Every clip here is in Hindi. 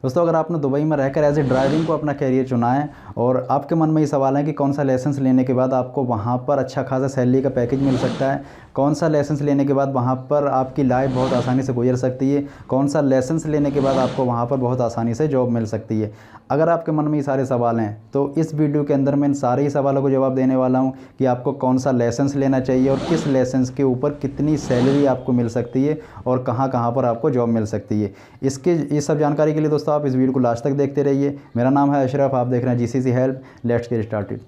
दोस्तों, अगर आपने दुबई में रहकर एज ए ड्राइविंग को अपना कैरियर चुना है और आपके मन में ये सवाल है कि कौन सा लाइसेंस लेने के बाद आपको वहाँ पर अच्छा खासा सैलरी का पैकेज मिल सकता है, कौन सा लाइसेंस लेने के बाद वहाँ पर आपकी लाइफ बहुत आसानी से गुजर सकती है, कौन सा लाइसेंस लेने के बाद आपको वहाँ पर बहुत आसानी से जॉब मिल सकती है, अगर आपके मन में ये सारे सवाल हैं तो इस वीडियो के अंदर मैं इन सारे ही सवालों को जवाब देने वाला हूँ कि आपको कौन सा लाइसेंस लेना चाहिए और किस लाइसेंस के ऊपर कितनी सैलरी आपको मिल सकती है और कहाँ कहाँ पर आपको जॉब मिल सकती है। ये सब जानकारी के लिए दोस्तों आप इस वीडियो को लास्ट तक देखते रहिए। मेरा नाम है अशरफ, आप देख रहे हैं GCC help. Let's get started.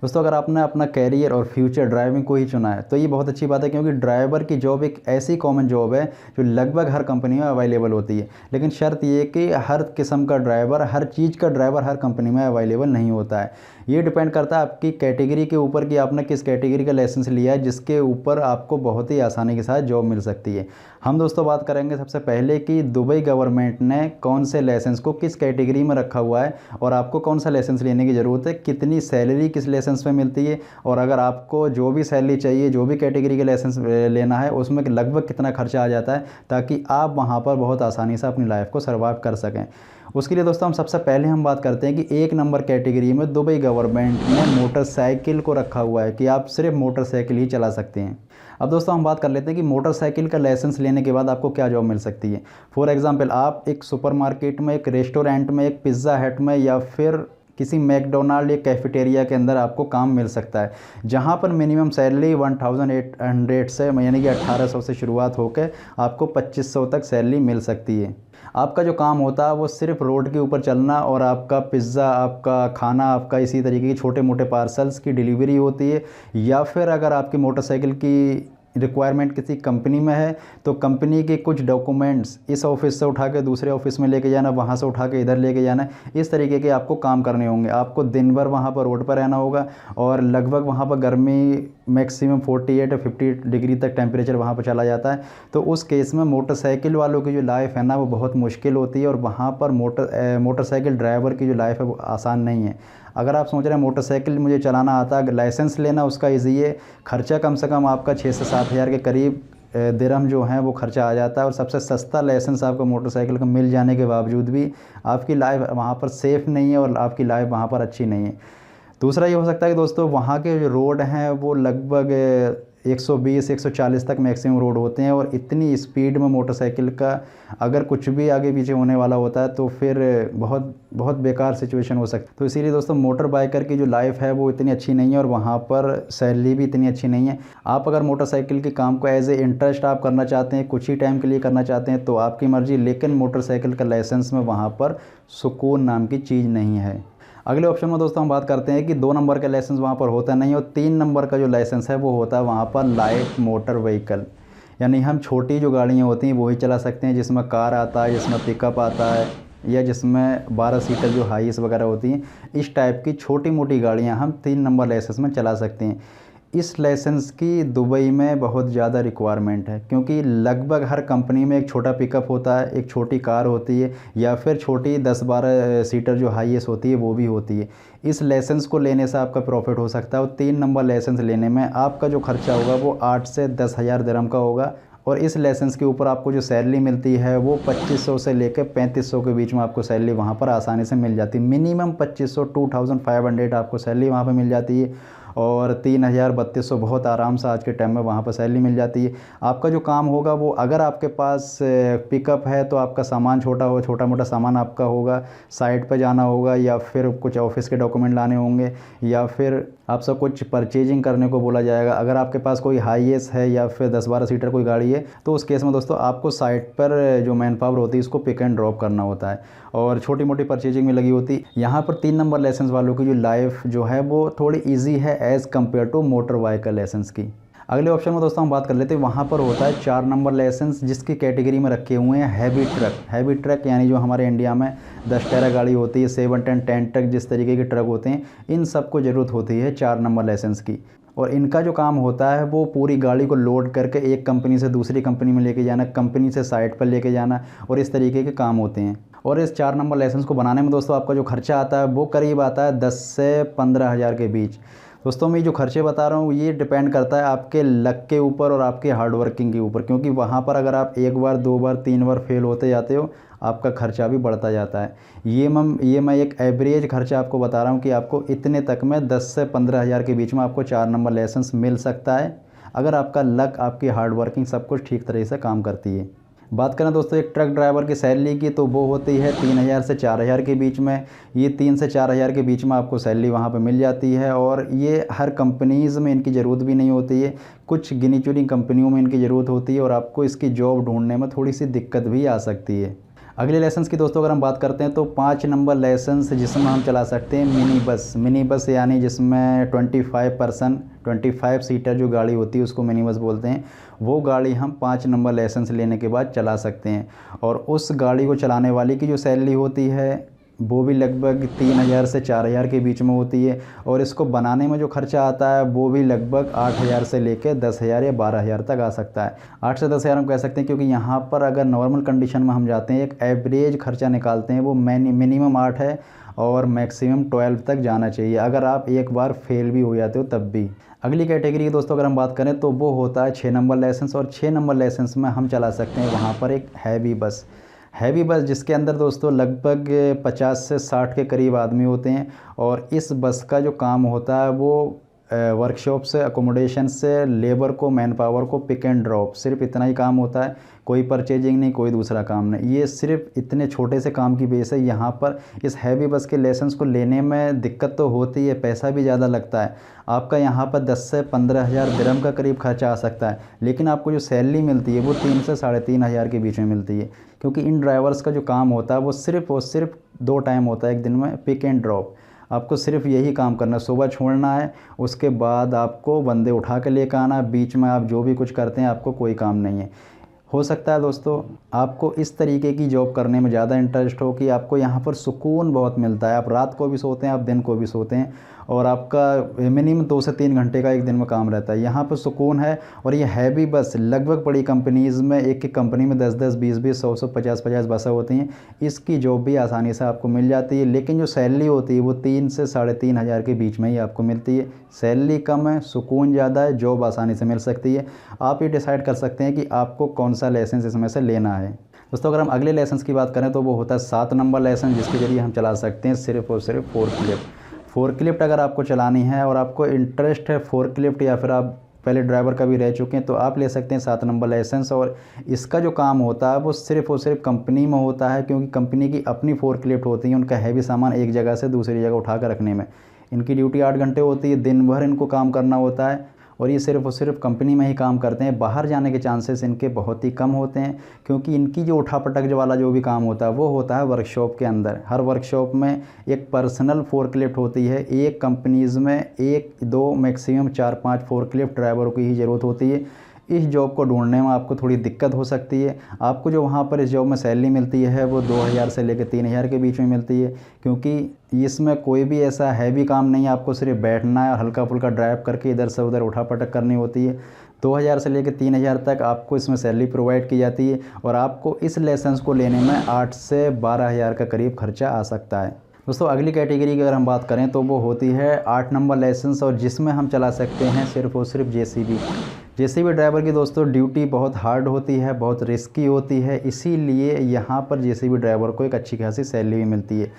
दोस्तों, अगर आपने अपना कैरियर और फ्यूचर ड्राइविंग को ही चुना है तो ये बहुत अच्छी बात है, क्योंकि ड्राइवर की जॉब एक ऐसी कॉमन जॉब है जो लगभग हर कंपनी में अवेलेबल होती है। लेकिन शर्त ये कि हर किस्म का ड्राइवर, हर चीज़ का ड्राइवर हर कंपनी में अवेलेबल नहीं होता है। ये डिपेंड करता है आपकी कैटेगरी के ऊपर कि आपने किस कैटेगरी का लाइसेंस लिया है, जिसके ऊपर आपको बहुत ही आसानी के साथ जॉब मिल सकती है। हम दोस्तों बात करेंगे सबसे पहले कि दुबई गवर्नमेंट ने कौन से लाइसेंस को किस कैटेगरी में रखा हुआ है और आपको कौन सा लाइसेंस लेने की ज़रूरत है, कितनी सैलरी किस लाइसेंस में मिलती है, और अगर आपको जो भी सैलरी चाहिए, जो भी कैटेगरी का लाइसेंस लेना है, उसमें लगभग कितना खर्चा आ जाता है, ताकि आप वहाँ पर बहुत आसानी से अपनी लाइफ को सर्वाइव कर सकें। उसके लिए दोस्तों सबसे पहले हम बात करते हैं कि 1 नंबर कैटेगरी में दुबई गवर्नमेंट ने मोटरसाइकिल को रखा हुआ है कि आप सिर्फ मोटरसाइकिल ही चला सकते हैं। अब दोस्तों हम बात कर लेते हैं कि मोटरसाइकिल का लाइसेंस लेने के बाद आपको क्या जॉब मिल सकती है। फॉर एग्जांपल, आप एक सुपरमार्केट में, एक रेस्टोरेंट में, एक पिज़्ज़ा हट में या फिर किसी मैकडोनाल्ड या कैफेटेरिया के अंदर आपको काम मिल सकता है, जहां पर मिनिमम सैलरी 1800 से यानी कि 1800 से शुरुआत होकर आपको 2500 तक सैलरी मिल सकती है। आपका जो काम होता है वो सिर्फ रोड के ऊपर चलना और आपका पिज़्ज़ा, आपका खाना, आपका इसी तरीके की छोटे मोटे पार्सल्स की डिलीवरी होती है। या फिर अगर आपकी मोटरसाइकिल की रिक्वायरमेंट किसी कंपनी में है तो कंपनी के कुछ डॉक्यूमेंट्स इस ऑफिस से उठा के दूसरे ऑफिस में लेके जाना, वहाँ से उठा के इधर लेके जाना, इस तरीके के आपको काम करने होंगे। आपको दिन भर वहाँ पर रोड पर रहना होगा और लगभग वहाँ पर गर्मी मैक्सिमम 48 या 50 डिग्री तक टेम्परेचर वहाँ पर चला जाता है। तो उस केस में मोटरसाइकिल वालों की जो लाइफ है ना वो बहुत मुश्किल होती है और वहाँ पर मोटरसाइकिल ड्राइवर की जो लाइफ है वो आसान नहीं है। अगर आप सोच रहे हैं मोटरसाइकिल मुझे चलाना आता है, लाइसेंस लेना उसका ईजी है, खर्चा कम से कम आपका 6 से 7 हज़ार के करीब दिरहम जो है वो खर्चा आ जाता है, और सबसे सस्ता लाइसेंस आपको मोटरसाइकिल का मिल जाने के बावजूद भी आपकी लाइफ वहाँ पर सेफ़ नहीं है और आपकी लाइफ वहाँ पर अच्छी नहीं है। दूसरा ये हो सकता है कि दोस्तों वहाँ के जो रोड हैं वो लगभग 120-140 तक मैक्सिमम रोड होते हैं और इतनी स्पीड में मोटरसाइकिल का अगर कुछ भी आगे पीछे होने वाला होता है तो फिर बहुत बहुत बेकार सिचुएशन हो सकती है। तो इसीलिए दोस्तों मोटर बाइकर की जो लाइफ है वो इतनी अच्छी नहीं है और वहाँ पर सैलरी भी इतनी अच्छी नहीं है। आप अगर मोटरसाइकिल के काम को एज ए इंटरेस्ट आप करना चाहते हैं, कुछ ही टाइम के लिए करना चाहते हैं तो आपकी मर्ज़ी, लेकिन मोटरसाइकिल का लाइसेंस में वहाँ पर सुकून नाम की चीज़ नहीं है। अगले ऑप्शन में दोस्तों हम बात करते हैं कि 2 नंबर का लाइसेंस वहाँ पर होता नहीं और 3 नंबर का जो लाइसेंस है वो होता है वहाँ पर लाइट मोटर व्हीकल, यानी हम छोटी जो गाड़ियाँ होती हैं वो ही चला सकते हैं, जिसमें कार आता है, जिसमें पिकअप आता है या जिसमें 12 सीटर जो हाईस वगैरह होती हैं, इस टाइप की छोटी मोटी गाड़ियाँ हम 3 नंबर लाइसेंस में चला सकते हैं। इस लाइसेंस की दुबई में बहुत ज़्यादा रिक्वायरमेंट है, क्योंकि लगभग हर कंपनी में एक छोटा पिकअप होता है, एक छोटी कार होती है या फिर छोटी 10-12 सीटर जो हाईएस्ट होती है वो भी होती है। इस लाइसेंस को लेने से आपका प्रॉफिट हो सकता है और 3 नंबर लाइसेंस लेने में आपका जो खर्चा होगा वो 8 से 10 हज़ार दिरहम का होगा और इस लाइसेंस के ऊपर आपको जो सैलरी मिलती है वो 2500 से लेकर 3500 के बीच में आपको सैलरी वहाँ पर आसानी से मिल जाती है। मिनिमम 2500 2500 आपको सैलरी वहाँ पर मिल जाती है और 3000-3200 बहुत आराम से आज के टाइम में वहाँ पर सैलरी मिल जाती है। आपका जो काम होगा वो, अगर आपके पास पिकअप है तो आपका सामान छोटा मोटा सामान आपका होगा, साइट पर जाना होगा या फिर कुछ ऑफिस के डॉक्यूमेंट लाने होंगे या फिर आपसे कुछ परचेजिंग करने को बोला जाएगा। अगर आपके पास कोई हाईएस है या फिर 10-12 सीटर कोई गाड़ी है तो उस केस में दोस्तों आपको साइट पर जो मैन पावर होती है उसको पिक एंड ड्रॉप करना होता है और छोटी मोटी परचेजिंग में लगी होती है। यहाँ पर 3 नंबर लाइसेंस वालों की जो लाइफ जो है वो थोड़ी ईजी है as compare to motor vehicle licence की। अगले ऑप्शन में दोस्तों हम बात कर लेते हैं, वहाँ पर होता है 4 नंबर लाइसेंस, जिसकी कैटेगरी में रखे हुए हैं हैवी ट्रक यानी जो हमारे इंडिया में 10 टायरा गाड़ी होती है, 7 टन 10 ट्रक, जिस तरीके के ट्रक होते हैं, इन सबको ज़रूरत होती है 4 नंबर लाइसेंस की। और इनका जो काम होता है वो पूरी गाड़ी को लोड करके एक कंपनी से दूसरी कंपनी में लेके जाना, कंपनी से साइट पर लेके जाना और इस तरीके के काम होते हैं। और इस 4 नंबर लाइसेंस को बनाने में दोस्तों आपका जो खर्चा आता है वो करीब आता है 10 से 15 हज़ार के बीच। दोस्तों मैं जो खर्चे बता रहा हूँ ये डिपेंड करता है आपके लक के ऊपर और आपके हार्ड वर्किंग के ऊपर, क्योंकि वहाँ पर अगर आप एक बार, दो बार, तीन बार फेल होते जाते हो आपका खर्चा भी बढ़ता जाता है। ये मैं एक एवरेज खर्चा आपको बता रहा हूँ कि आपको इतने तक में 10 से 15 हज़ार के बीच में आपको 4 नंबर लाइसेंस मिल सकता है, अगर आपका लक, आपकी हार्ड वर्किंग सब कुछ ठीक तरह से काम करती है। बात करें दोस्तों एक ट्रक ड्राइवर की सैलरी की, तो वो होती है 3,000 से 4,000 के बीच में। ये 3 से 4,000 के बीच में आपको सैलरी वहाँ पे मिल जाती है, और ये हर कंपनीज़ में इनकी ज़रूरत भी नहीं होती है, कुछ गिनी चुनी कंपनियों में इनकी ज़रूरत होती है, और आपको इसकी जॉब ढूंढने में थोड़ी सी दिक्कत भी आ सकती है। अगले लाइसेंस की दोस्तों अगर हम बात करते हैं तो 5 नंबर लाइसेंस जिसमें हम चला सकते हैं मिनी बस यानी जिसमें 25 सीटर जो गाड़ी होती है उसको मिनी बस बोलते हैं। वो गाड़ी हम 5 नंबर लाइसेंस लेने के बाद चला सकते हैं, और उस गाड़ी को चलाने वाले की जो सैलरी होती है वो भी लगभग 3,000 से 4,000 के बीच में होती है, और इसको बनाने में जो खर्चा आता है वो भी लगभग 8,000 से लेकर 10,000 या 12,000 तक आ सकता है। 8 से 10,000 हम कह सकते हैं, क्योंकि यहाँ पर अगर नॉर्मल कंडीशन में हम जाते हैं, एक एवरेज खर्चा निकालते हैं, वो मिनिमम 8 है और मैक्सिमम 12 तक जाना चाहिए, अगर आप एक बार फेल भी हो जाते हो तब भी। अगली कैटेगरी की दोस्तों अगर हम बात करें तो वो होता है 6 नंबर लाइसेंस, और 6 नंबर लाइसेंस में हम चला सकते हैं वहाँ पर एक हैवी बस जिसके अंदर दोस्तों लगभग 50 से 60 के करीब आदमी होते हैं, और इस बस का जो काम होता है वो वर्कशॉप से, अकोमोडेशन से, लेबर को, मैन पावर को पिक एंड ड्रॉप, सिर्फ इतना ही काम होता है, कोई परचेजिंग नहीं, कोई दूसरा काम नहीं। ये सिर्फ इतने छोटे से काम की वजह से यहाँ पर इस हैवी बस के लाइसेंस को लेने में दिक्कत तो होती है, पैसा भी ज़्यादा लगता है। आपका यहाँ पर 10 से 15 हज़ार दिरहम का करीब खर्चा आ सकता है, लेकिन आपको जो सैलरी मिलती है वो 3 से 3,500 हज़ार के बीच में मिलती है, क्योंकि इन ड्राइवर्स का जो काम होता है वो सिर्फ 2 टाइम होता है एक दिन में, पिक एंड ड्रॉप। आपको सिर्फ यही काम करना है, सुबह छोड़ना है, उसके बाद आपको बंदे उठा के लेकर आना, बीच में आप जो भी कुछ करते हैं आपको कोई काम नहीं है। हो सकता है दोस्तों आपको इस तरीके की जॉब करने में ज़्यादा इंटरेस्ट हो कि आपको यहाँ पर सुकून बहुत मिलता है, आप रात को भी सोते हैं, आप दिन को भी सोते हैं, और आपका मिनिमम 2 से 3 घंटे का एक दिन में काम रहता है, यहाँ पर सुकून है। और ये हैवी बस लगभग बड़ी कंपनीज़ में, एक कंपनी में 10-10, 20-20, 100-100, 50-50 बसें होती हैं, इसकी जॉब भी आसानी से आपको मिल जाती है, लेकिन जो सैलरी होती है वो 3 से 3,500 के बीच में ही आपको मिलती है। सैलरी कम है, सुकून ज़्यादा है, जॉब आसानी से मिल सकती है। आप ये डिसाइड कर सकते हैं कि आपको कौन सा लाइसेंस इसमें से लेना है। दोस्तों अगर हम अगले लाइसेंस की बात करें तो वो होता है 7 नंबर लाइसेंस, जिसके ज़रिए हम चला सकते हैं सिर्फ और सिर्फ फोर्कलिफ्ट अगर आपको चलानी है और आपको इंटरेस्ट है फोर्कलिफ्ट, या फिर आप पहले ड्राइवर का भी रह चुके हैं, तो आप ले सकते हैं 7 नंबर लाइसेंस। और इसका जो काम होता है वो सिर्फ और सिर्फ कंपनी में होता है, क्योंकि कंपनी की अपनी फोर्कलिफ्ट होती है, उनका हैवी सामान एक जगह से दूसरी जगह उठा कर रखने में इनकी ड्यूटी 8 घंटे होती है, दिन भर इनको काम करना होता है, और ये सिर्फ और सिर्फ कंपनी में ही काम करते हैं। बाहर जाने के चांसेस इनके बहुत ही कम होते हैं, क्योंकि इनकी जो उठापटक वाला जो भी काम होता है वो होता है वर्कशॉप के अंदर। हर वर्कशॉप में एक पर्सनल फोर्कलिफ्ट होती है, एक कंपनीज़ में 1-2 मैक्सिमम 4-5 फोर्कलिफ्ट ड्राइवरों की ही ज़रूरत होती है। इस जॉब को ढूंढने में आपको थोड़ी दिक्कत हो सकती है। आपको जो वहाँ पर इस जॉब में सैलरी मिलती है वो 2,000 से लेकर 3,000 के बीच में मिलती है, क्योंकि इसमें कोई भी ऐसा हैवी काम नहीं है, आपको सिर्फ बैठना है और हल्का फुल्का ड्राइव करके इधर से उधर उठा पटक करनी होती है। 2,000 से लेकर 3,000 तक आपको इसमें सैलरी प्रोवाइड की जाती है, और आपको इस लाइसेंस को लेने में 8 से 12,000 का करीब खर्चा आ सकता है। दोस्तों अगली कैटेगरी की अगर हम बात करें तो वो होती है 8 नंबर लाइसेंस, और जिसमें हम चला सकते हैं सिर्फ और सिर्फ जेसीबी ड्राइवर की दोस्तों ड्यूटी बहुत हार्ड होती है, बहुत रिस्की होती है, इसीलिए यहाँ पर जेसीबी ड्राइवर को एक अच्छी खासी सैलरी भी मिलती है।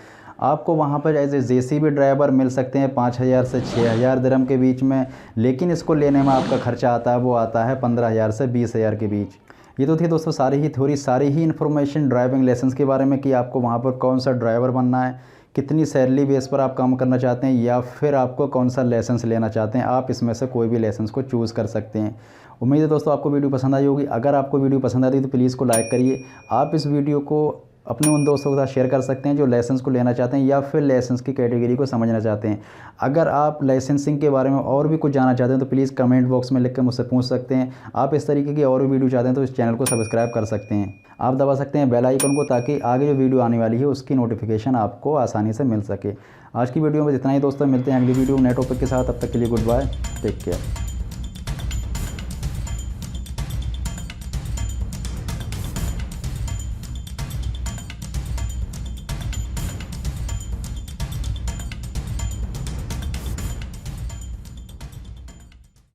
आपको वहाँ पर एज ए जेसीबी ड्राइवर मिल सकते हैं 5,000 से 6,000 दिरहम के बीच में, लेकिन इसको लेने में आपका खर्चा आता है वो आता है 15,000 से 20,000 के बीच। ये तो थी दोस्तों सारी ही इन्फॉर्मेशन ड्राइविंग लाइसेंस के बारे में, कि आपको वहाँ पर कौन सा ड्राइवर बनना है, कितनी सैलरी बेस पर आप काम करना चाहते हैं, या फिर आपको कौन सा लाइसेंस लेना चाहते हैं। आप इसमें से कोई भी लाइसेंस को चूज़ कर सकते हैं। उम्मीद है दोस्तों आपको वीडियो पसंद आई होगी। अगर आपको वीडियो पसंद आती है तो प्लीज़ को लाइक करिए। आप इस वीडियो को अपने उन दोस्तों के साथ शेयर कर सकते हैं जो लाइसेंस को लेना चाहते हैं या फिर लाइसेंस की कैटेगरी को समझना चाहते हैं। अगर आप लाइसेंसिंग के बारे में और भी कुछ जानना चाहते हैं तो प्लीज़ कमेंट बॉक्स में लिख कर मुझसे पूछ सकते हैं। आप इस तरीके की और भी वीडियो चाहते हैं तो इस चैनल को सब्सक्राइब कर सकते हैं। आप दबा सकते हैं बेल आइकन को, ताकि आगे जो वीडियो आने वाली है उसकी नोटिफिकेशन आपको आसानी से मिल सके। आज की वीडियो में इतना ही दोस्तों, मिलते हैं अगली वीडियो नए टॉपिक के साथ। तब तक के लिए गुड बाय, टेक केयर।